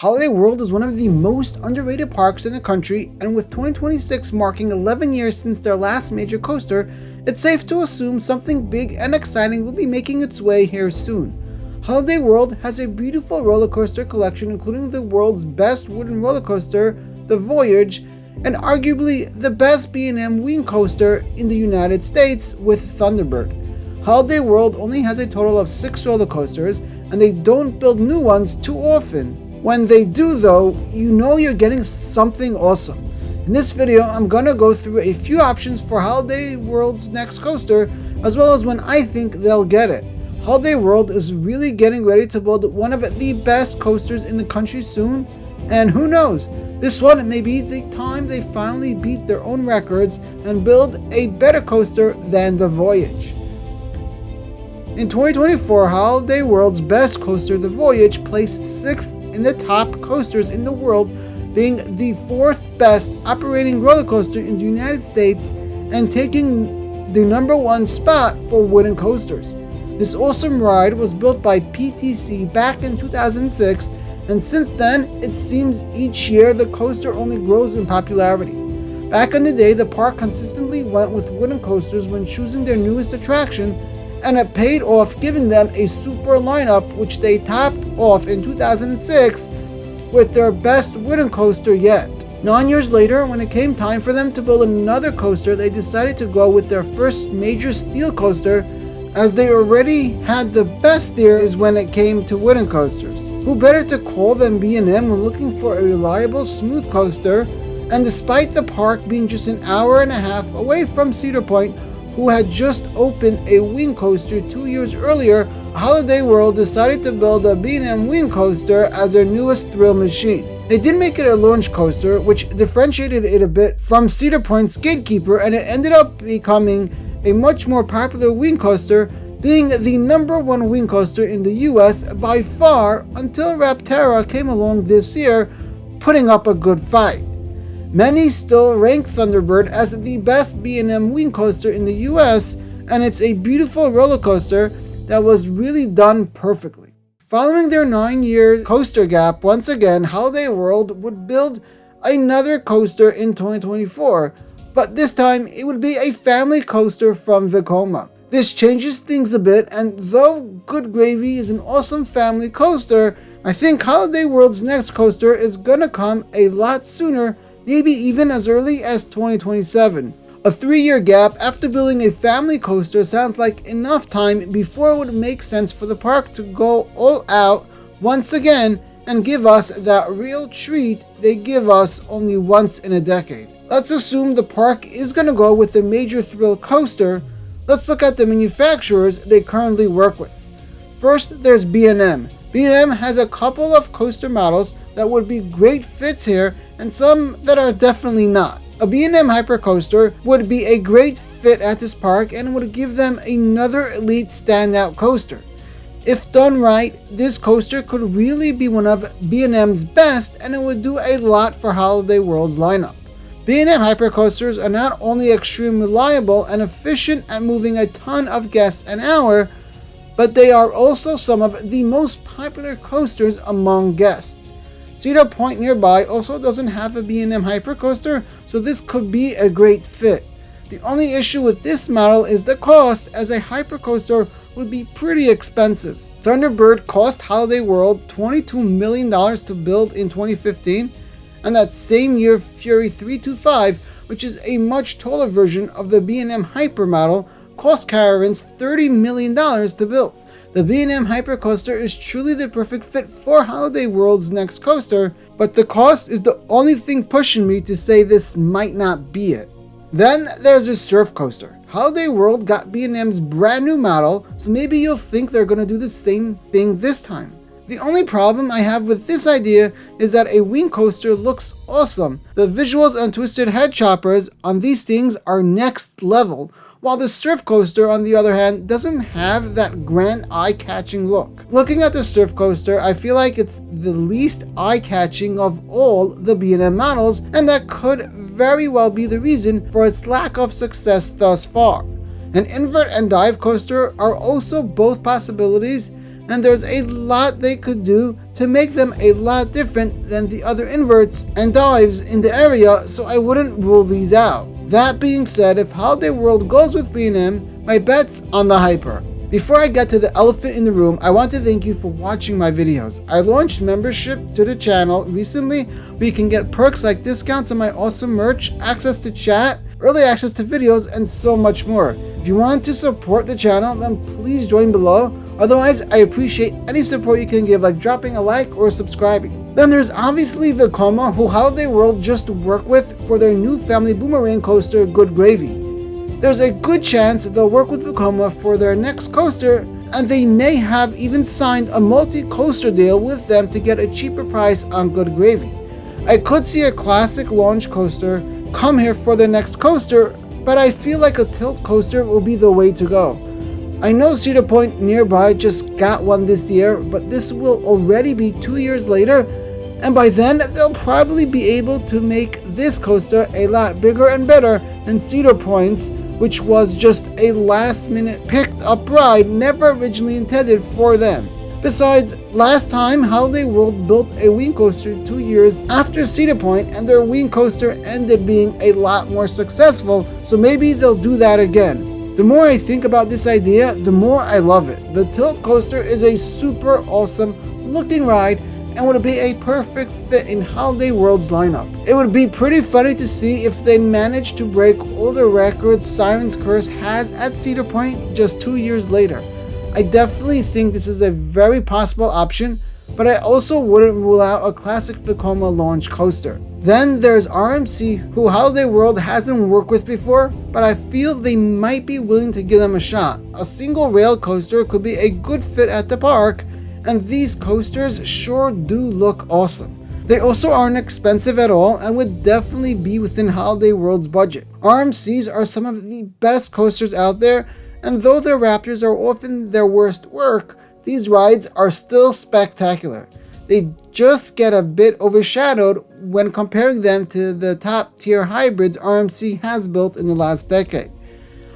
Holiday World is one of the most underrated parks in the country, and with 2026 marking 11 years since their last major coaster, it's safe to assume something big and exciting will be making its way here soon. Holiday World has a beautiful roller coaster collection, including the world's best wooden roller coaster, the Voyage, and arguably the best B&M wing coaster in the United States with Thunderbird. Holiday World only has a total of 6 roller coasters, and they don't build new ones too often. When they do though, you know you're getting something awesome. In this video, I'm gonna go through a few options for Holiday World's next coaster, as well as when I think they'll get it. Holiday World is really getting ready to build one of the best coasters in the country soon, and who knows, this one may be the time they finally beat their own records and build a better coaster than the Voyage. In 2024, Holiday World's best coaster, the Voyage, placed 6th in the top coasters in the world, being the 4th best operating roller coaster in the United States and taking the number 1 spot for wooden coasters. This awesome ride was built by PTC back in 2006, and since then, it seems each year the coaster only grows in popularity. Back in the day, the park consistently went with wooden coasters when choosing their newest attraction, and it paid off, giving them a super lineup, which they topped off in 2006 with their best wooden coaster yet. 9 years later, when it came time for them to build another coaster, they decided to go with their first major steel coaster, as they already had the best theories when it came to wooden coasters. Who better to call than B&M when looking for a reliable, smooth coaster? And despite the park being just an hour and a half away from Cedar Point, who had just opened a wing coaster 2 years earlier, Holiday World decided to build a B&M wing coaster as their newest thrill machine. They did make it a launch coaster, which differentiated it a bit from Cedar Point's Gatekeeper, and it ended up becoming a much more popular wing coaster, being the number 1 wing coaster in the US by far, until Rapterra came along this year, putting up a good fight. Many still rank Thunderbird as the best B&M wing coaster in the US, and it's a beautiful roller coaster that was really done perfectly. Following their 9-year coaster gap, once again, Holiday World would build another coaster in 2024, but this time it would be a family coaster from Vekoma. This changes things a bit, and though Good Gravy is an awesome family coaster, I think Holiday World's next coaster is gonna come a lot sooner, maybe even as early as 2027. A 3-year gap after building a family coaster sounds like enough time before it would make sense for the park to go all out once again and give us that real treat they give us only once in a decade. Let's assume the park is going to go with a major thrill coaster. Let's look at the manufacturers they currently work with. First, there's B&M. B&M has a couple of coaster models that would be great fits here, and some that are definitely not. A B&M Hypercoaster would be a great fit at this park and would give them another elite standout coaster. If done right, this coaster could really be one of B&M's best, and it would do a lot for Holiday World's lineup. B&M Hypercoasters are not only extremely reliable and efficient at moving a ton of guests an hour, but they are also some of the most popular coasters among guests. Cedar Point nearby also doesn't have a B&M Hypercoaster, so this could be a great fit. The only issue with this model is the cost, as a Hypercoaster would be pretty expensive. Thunderbird cost Holiday World $22 million to build in 2015, and that same year Fury 325, which is a much taller version of the B&M Hyper model, cost Caravans $30 million to build. The B&M Hypercoaster is truly the perfect fit for Holiday World's next coaster, but the cost is the only thing pushing me to say this might not be it. Then there's a surf coaster. Holiday World got B&M's brand new model, so maybe you'll think they're going to do the same thing this time. The only problem I have with this idea is that a wing coaster looks awesome. The visuals and twisted head choppers on these things are next level, while the surf coaster, on the other hand, doesn't have that grand eye-catching look. Looking at the surf coaster, I feel like it's the least eye-catching of all the B&M models, and that could very well be the reason for its lack of success thus far. An invert and dive coaster are also both possibilities, and there's a lot they could do to make them a lot different than the other inverts and dives in the area, so I wouldn't rule these out. That being said, if Holiday World goes with B&M, my bet's on the Hyper. Before I get to the elephant in the room, I want to thank you for watching my videos. I launched membership to the channel recently where you can get perks like discounts on my awesome merch, access to chat, early access to videos, and so much more. If you want to support the channel, then please join below. Otherwise, I appreciate any support you can give, like dropping a like or subscribing. Then there's obviously Vekoma, who Holiday World just worked with for their new family boomerang coaster, Good Gravy. There's a good chance they'll work with Vekoma for their next coaster, and they may have even signed a multi-coaster deal with them to get a cheaper price on Good Gravy. I could see a classic launch coaster come here for their next coaster, but I feel like a tilt coaster will be the way to go. I know Cedar Point nearby just got one this year, but this will already be 2 years later, and by then they'll probably be able to make this coaster a lot bigger and better than Cedar Point's, which was just a last-minute picked-up ride never originally intended for them. Besides, last time Holiday World built a wing coaster 2 years after Cedar Point, and their wing coaster ended being a lot more successful, so maybe they'll do that again. The more I think about this idea, the more I love it. The tilt coaster is a super awesome looking ride and would be a perfect fit in Holiday World's lineup. It would be pretty funny to see if they managed to break all the records Siren's Curse has at Cedar Point just 2 years later. I definitely think this is a very possible option, but I also wouldn't rule out a classic Vekoma launch coaster. Then there's RMC, who Holiday World hasn't worked with before, but I feel they might be willing to give them a shot. A single rail coaster could be a good fit at the park, and these coasters sure do look awesome. They also aren't expensive at all and would definitely be within Holiday World's budget. RMCs are some of the best coasters out there, and though their Raptors are often their worst work, these rides are still spectacular. They just get a bit overshadowed when comparing them to the top tier hybrids RMC has built in the last decade.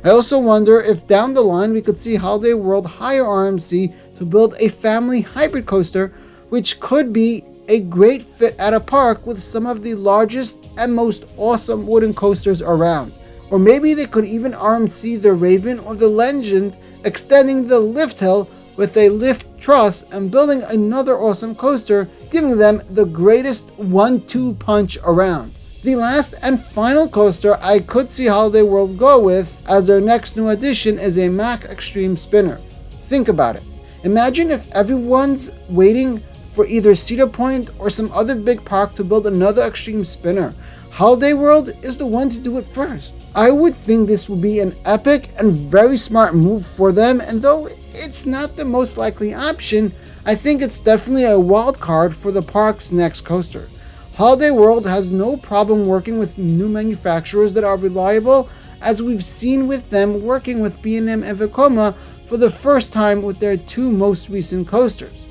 I also wonder if down the line we could see Holiday World hire RMC to build a family hybrid coaster, which could be a great fit at a park with some of the largest and most awesome wooden coasters around. Or maybe they could even RMC the Raven or the Legend, extending the lift hill with a lift truss and building another awesome coaster, giving them the greatest 1-2 punch around. The last and final coaster I could see Holiday World go with as their next new addition is a Mack Extreme Spinner. Think about it. Imagine if everyone's waiting for either Cedar Point or some other big park to build another Extreme Spinner. Holiday World is the one to do it first. I would think this would be an epic and very smart move for them, and though it's not the most likely option, I think it's definitely a wild card for the park's next coaster. Holiday World has no problem working with new manufacturers that are reliable, as we've seen with them working with B&M and Vekoma for the first time with their 2 most recent coasters.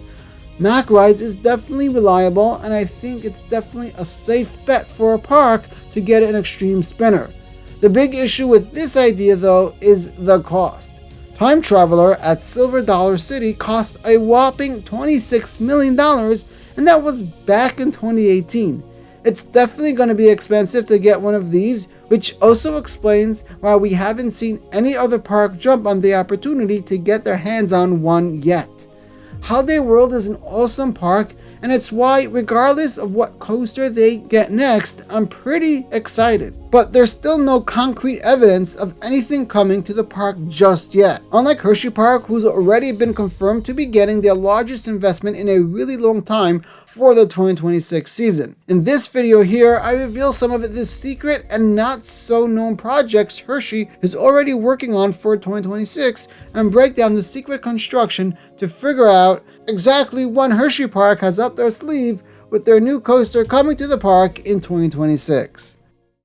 Mack Rides is definitely reliable, and I think it's definitely a safe bet for a park to get an Extreme Spinner. The big issue with this idea though is the cost. Time Traveler at Silver Dollar City cost a whopping $26 million, and that was back in 2018. It's definitely going to be expensive to get one of these, which also explains why we haven't seen any other park jump on the opportunity to get their hands on one yet. Holiday World is an awesome park, and it's why, regardless of what coaster they get next, I'm pretty excited. But there's still no concrete evidence of anything coming to the park just yet. Unlike Hershey Park, who's already been confirmed to be getting their largest investment in a really long time for the 2026 season. In this video here, I reveal some of the secret and not so known projects Hershey is already working on for 2026 and break down the secret construction to figure out exactly what Hershey Park has up their sleeve with their new coaster coming to the park in 2026.